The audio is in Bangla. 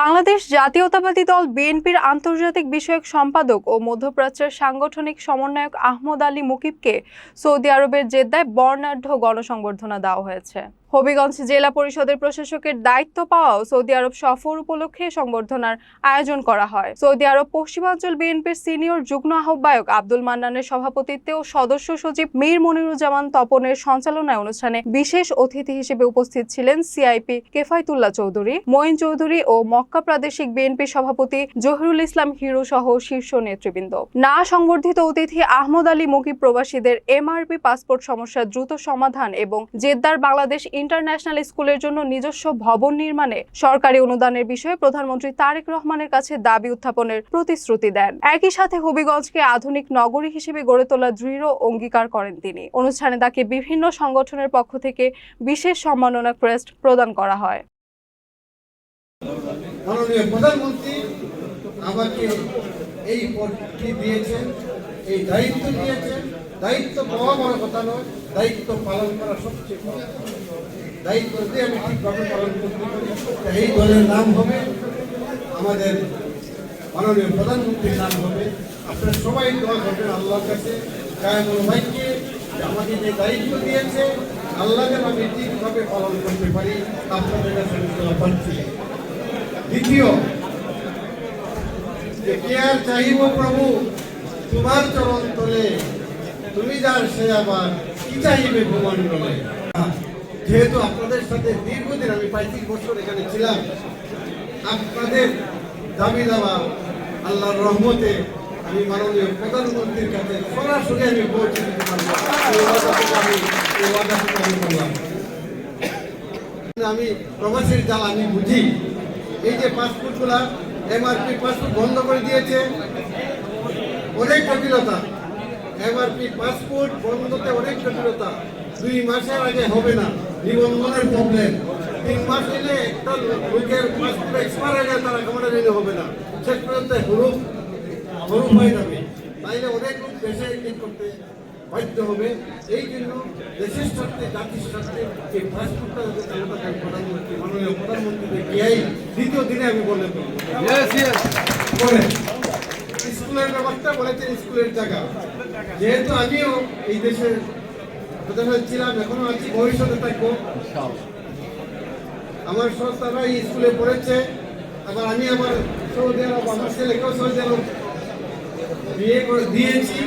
বাংলাদেশ জাতীয়তাবাদী দল বিএনপির আন্তর্জাতিক বিষয়ক সম্পাদক ও মধ্যপ্রাচ্যের সাংগঠনিক সমন্বয়ক আহমদ আলী মুকিবকে সৌদি আরবের জেদ্দায় বর্ণাঢ্য গণসংবর্ধনা দেওয়া হয়েছে। হবিগঞ্জ জেলা পরিষদের প্রশাসকের দায়িত্ব পাওয়াও সৌদি আরব সফর উপলক্ষে সংবর্ধনার আয়োজন করা হয়। সৌদি আরব পশ্চিমাঞ্চল বিএনপির সিনিয়র যুগ্ম আহ্বায়ক আব্দুল মান্নানের সভাপতিত্বে ও সদস্য সচিব মীর মনিরুজ্জামান তপনের সঞ্চালনায় অনুষ্ঠানে বিশেষ অতিথি হিসেবে উপস্থিত ছিলেন সিআইপি কেফায়েতুল্লাহ চৌধুরী, মঈন চৌধুরী ও মক্কা প্রাদেশিক বিএনপি সভাপতি জহিরুল ইসলাম হিরো সহ শীর্ষ নেতৃবৃন্দ। না সংবর্ধিত অতিথি আহমদ আলী মুকিব প্রবাসীদের এমআরপি পাসপোর্ট সমস্যার দ্রুত সমাধান এবং জেদ্দার বাংলাদেশ ইন্টারন্যাশনাল স্কুলের জন্য নিজস্ব ভবন নির্মাণে সরকারি অনুদানের বিষয়ে প্রধানমন্ত্রী তারেক রহমানের কাছে দাবি উত্থাপনের প্রতিশ্রুতি দেন। একই সাথে হবিগঞ্জকে আধুনিক নগরী হিসেবে গড়ে তোলার দৃঢ় অঙ্গীকার করেন তিনি। অনুষ্ঠানে তাকে বিভিন্ন সংগঠনের পক্ষ থেকে বিশেষ সম্মাননা ক্রেস্ট প্রদান করা হয়। মাননীয় প্রধানমন্ত্রী আমাকে এই পদটি দিয়েছেন, এই দায়িত্ব দিয়েছেন। দায়িত্ব পাওয়া বড় কথা নয়, দায়িত্ব পালন করা সবচেয়ে বড়। দায়িত্ব যদি আমি ঠিকভাবে পালন করতে পারি, এই দলের নাম হবে, আমাদের মাননীয় প্রধানমন্ত্রীর নাম হবে। আপনারা সবাই দোয়া করবেন আল্লাহর কাছে, কায়েমুল ভাইকে আমাকে যে দায়িত্ব দিয়েছে, আল্লাহ যেন আমি ঠিকভাবে পালন করতে পারি, আপনাদের কাছে দোয়া পাচ্ছি। দ্বিতীয়, যে কে আর চাহিব প্রভু তোমার চরণ তলে, তুমি যার সে আবার কি চাইবে ভূমণ্ডলে। যেহেতু আপনাদের সাথে দীর্ঘদিন আমি 35 বছর এখানে ছিলাম, আপনাদের দাবি দাওয়া আল্লাহর রহমতে আমি মাননীয় প্রধানমন্ত্রীর কাছে সরাসরি আমি পৌঁছে দিতে পারবো। আমি প্রবাসীর জাল আমি বুঝি। এই যে পাসপোর্টগুলা এমআরপি পাসপোর্ট বন্ধ করে দিয়েছে, অনেক জটিলতা। এমআরপি পাসপোর্ট বন্ধতে অনেক জটিলতা। 2 মাসের আগে হবে না, নিবন্ধনের প্রবলেম। 3 মাস এলে একটা লোকের পাসপোর্ট এক্সপায়ার হয়ে গেলে তারা ক্ষমতা নিলে হবে না, শেষ পর্যন্ত হরুপ হয়ে যাবে। তাইলে অনেক লোক দেশে ঠিক করতে বাধ্য হবে। এই জন্য দেশের স্বার্থে, জাতির স্বার্থে এই পাসপোর্টটা যদি চালু থাকে, প্রধানমন্ত্রী মাননীয় প্রধানমন্ত্রীকে গিয়েই দ্বিতীয় দিনে আমি বলে স্কুলের ব্যাপারটা বলেছেন, স্কুলের জায়গা। যেহেতু আমিও এই দেশের প্রধান ছিলাম, এখনো আছি, ভবিষ্যতে থাকবো। আমার সন্তানরা এই স্কুলে পড়েছে, আবার আমি আমার সৌদি আরব, আমার ছেলেকেও সৌদি আরব বিয়ে করে দিয়েছি।